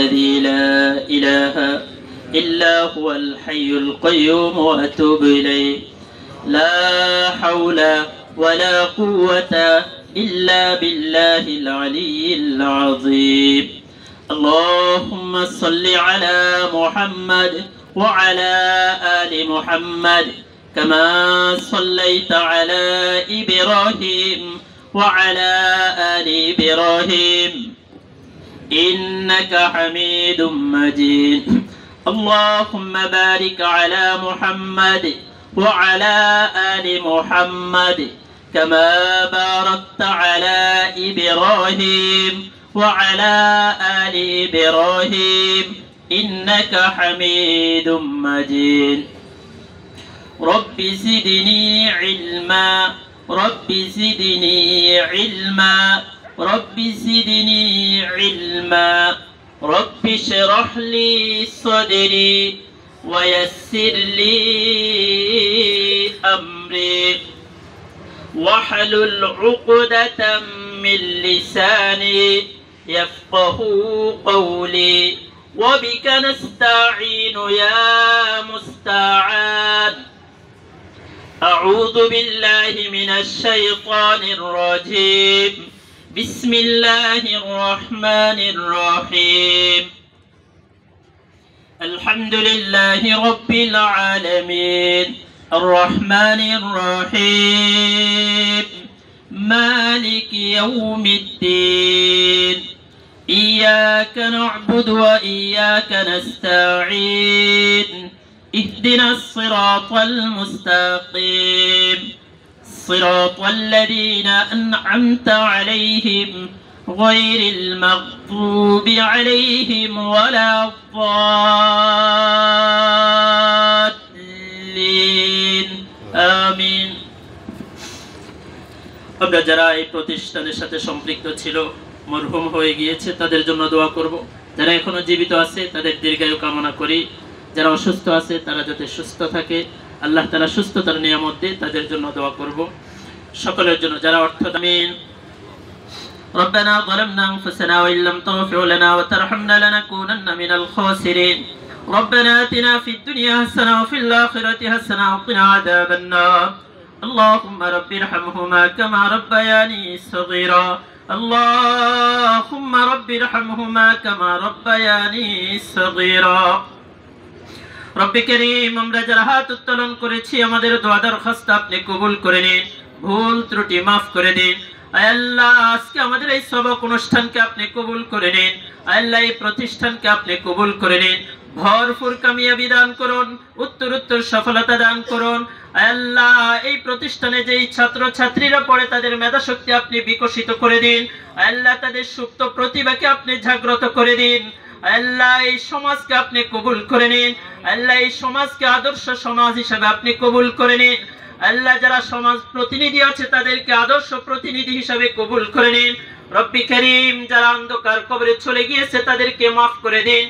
الذي لا إله إلا هو الحي القيوم وأتوب إليه لا حول ولا قوة إلا بالله العلي العظيم اللهم صل على محمد وعلى آل محمد كما صليت على إبراهيم وعلى آل إبراهيم إنك حميد مجيد اللهم بارك على محمد وعلى آل محمد كما باركت على إبراهيم وعلى آل إبراهيم إنك حميد مجيد رب زدني علما رب زدني علما رب زدني علما رب اشرح لي صدري ويسر لي أمري واحلل عقدة من لساني يفقه قولي وبك نستعين يا مستعان أعوذ بالله من الشيطان الرجيم بسم الله الرحمن الرحيم الحمد لله رب العالمين الرحمن الرحيم مالك يوم الدين إياك نعبد وإياك نستعين اهدنا الصراط المستقيم صراط الذين أنعمت عليهم غير المغضوب عليهم ولا الضالين آمين আমরা যারা এই প্রতিষ্ঠানের সাথে সম্পৃক্ত ছিল মরহুম হয়ে গিয়েছে তাদের জন্য দোয়া করব যারা এখনো জীবিত আছে তাদের দীর্ঘায়ু কামনা করি যারা অসুস্থ আছে তারা যাতে সুস্থ থাকে আল্লাহ তাআলা সুস্থতার নিয়ামত দেয় তাদের জন্য দোয়া করব সকলের জন্য যারা অর্থ আমিন ربنا ظلمنا أنفسنا وإن لم تغفر لنا وترحمنا لنكونن من الخاسرين ربنا آتنا في الدنيا حسنة وفي الآخرة حسنة وقنا عذاب النار اللهم رب ارحمهما كما ربياني صغيرا اللهم رب ارحمهما كما ربياني صغيرا رب كريم আমরা যারা হাত উত্তোলন করেছি আমাদের দোয়া দরখাস্ত আপনি কবুল করে নিন ভুল ত্রুটি maaf করে দিন আয় আল্লাহ আজকে আমাদের এই সবক অনুষ্ঠানকে আপনি কবুল করে নিন আয় আল্লাহ এই প্রতিষ্ঠানকে আপনি কবুল করে নিন ভরপুর কামিয়াবি দান করুন উত্তরোত্তর সফলতা দান করুন আয় আল্লাহ এই প্রতিষ্ঠানে যেই ছাত্র ছাত্রীরা পড়ে তাদের মেধা শক্তি আপনি বিকশিত করে দিন আয় আল্লাহ তাদের সুপ্ত প্রতিভাকে আপনি জাগ্রত করে দিন আল্লাহ এই সমাজকে আপনি কবুল করে নিন আল্লাহ এই সমাজকে আদর্শ সমাজ হিসেবে আপনি কবুল করে নিন আল্লাহ যারা সমাজ প্রতিনিধি আছে তাদেরকে আদর্শ প্রতিনিধি হিসেবে কবুল করে নিন রব্বি করিম যারা অন্ধকার কবরে চলে গিয়েছে তাদেরকে maaf করে দিন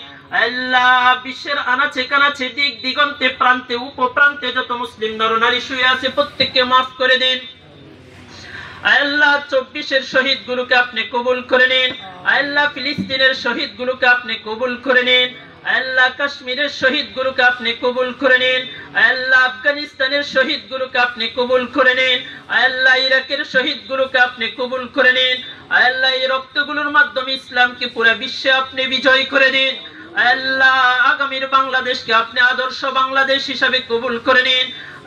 আল্লাহ বিশ্বের আনাচে কানাচে দিক দিগন্তে প্রান্তে উপপ্রান্তে যত মুসলিম নরনারী শুয়ে আছে প্রত্যেককে maaf করে দিন আল্লাহ 24 এর শহীদ গুলোকে আপনি কবুল করে নিন আল্লাহ ফিলিস্তিনের শহীদ গুলোকে আপনি কবুল করে নিন আল্লাহ কাশ্মীরের শহীদ গুলোকে আপনি কবুল করে নিন আল্লাহ আফগানিস্তানের শহীদ গুলোকে আপনি কবুল করে নিন আল্লাহ ইরাকের শহীদ গুলোকে আপনি কবুল করে নিন আল্লাহ এই রক্তগুলোর মাধ্যমে ইসলামকে পুরো বিশ্বে আপনি বিজয় করে দিন আল্লাহ আগামীর বাংলাদেশকে আপনি আদর্শ বাংলাদেশ হিসেবে কবুল করে নিন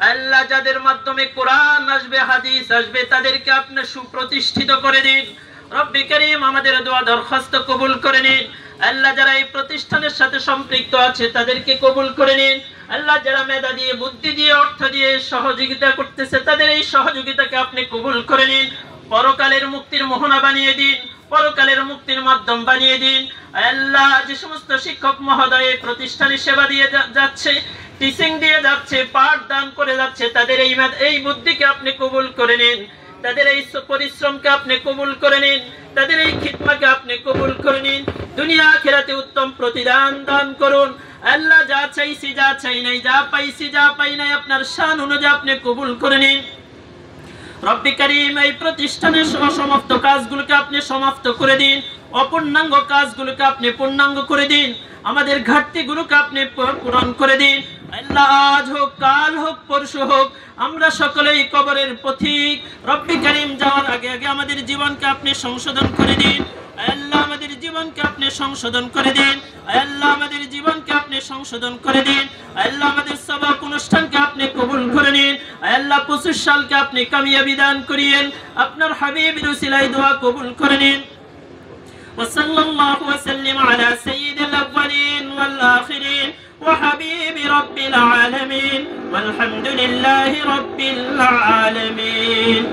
আল্লাহ যাদের মাধ্যমে কোরআন আসবে হাদিস আসবে তাদেরকে আপনি সুপ্রতিষ্ঠিত করে দিন রব্বি করিম আমাদের দোয়া দরখাস্ত কবুল করে নিন আল্লাহ যারা এই প্রতিষ্ঠানের সাথে সম্পৃক্ত আছে তাদেরকে কবুল করে নিন আল্লাহ যারা মেধা দিয়ে বুদ্ধি দিয়ে অর্থ দিয়ে সহযোগিতা করতেছে তাদের এই সহযোগিতাকে আপনি কবুল করে নিন পরকালের মুক্তির মোহনা বানিয়ে দিন পরকালের মুক্তির মাধ্যম বানিয়ে দিন আল্লাহ যে সমস্ত শিক্ষক মহোদয় এই প্রতিষ্ঠানে সেবা দিয়ে যাচ্ছে টিচিং দিয়ে যাচ্ছে পাঠ দান করে যাচ্ছে তাদের এই বুদ্ধিকে আপনি কবুল করে নিন তাদের এই পরিশ্রমকে আপনি কবুল করে নিন তাদের এই খিদমাকে আপনি কবুল করে নিন দুনিয়া আখিরাতে উত্তম প্রতিদান দান করুন আল্লাহ যা চাইছি যা চাই নাই যা পাইছি যা পাই নাই আপনার শান অনুযায়ী আপনি কবুল করে নিন রব্বি কারীম এই প্রতিষ্ঠানের সমস্ত কাজগুলোকে আপনি সমাপ্ত করে দিন, অপূর্ণাঙ্গ কাজগুলোকে আপনি পূর্ণাঙ্গ করে দিন, আমাদের ঘাটতিগুলোকে আপনি পূরণ করে দিন। আল্লাহ আজ হোক, কাল হোক, পরশু হোক, আমরা সকলেই কবরের পথিক। রব্বি কারীম যাওয়ার আগে আগে আমাদের জীবনকে আপনি সংশোধন করে দিন। আল্লাহ আমাদের জীবনকে আপনি সংশোধন করে দিন। আল্লাহ আমাদের জীবনকে আপনি সংশোধন করে দিন। আল্লাহ আমাদের সবাক অনুষ্ঠানকে আপনি কবুল করে নিন। আল্লাহ 25 সালকে আপনি কামিয়াবি দান করিয়েন। আপনার হাবিবের উসিলায় দোয়া কবুল করে নিন। وصلى الله وسلم على سيد الأولين والآخرين وحبيب رب العالمين والحمد لله رب العالمين.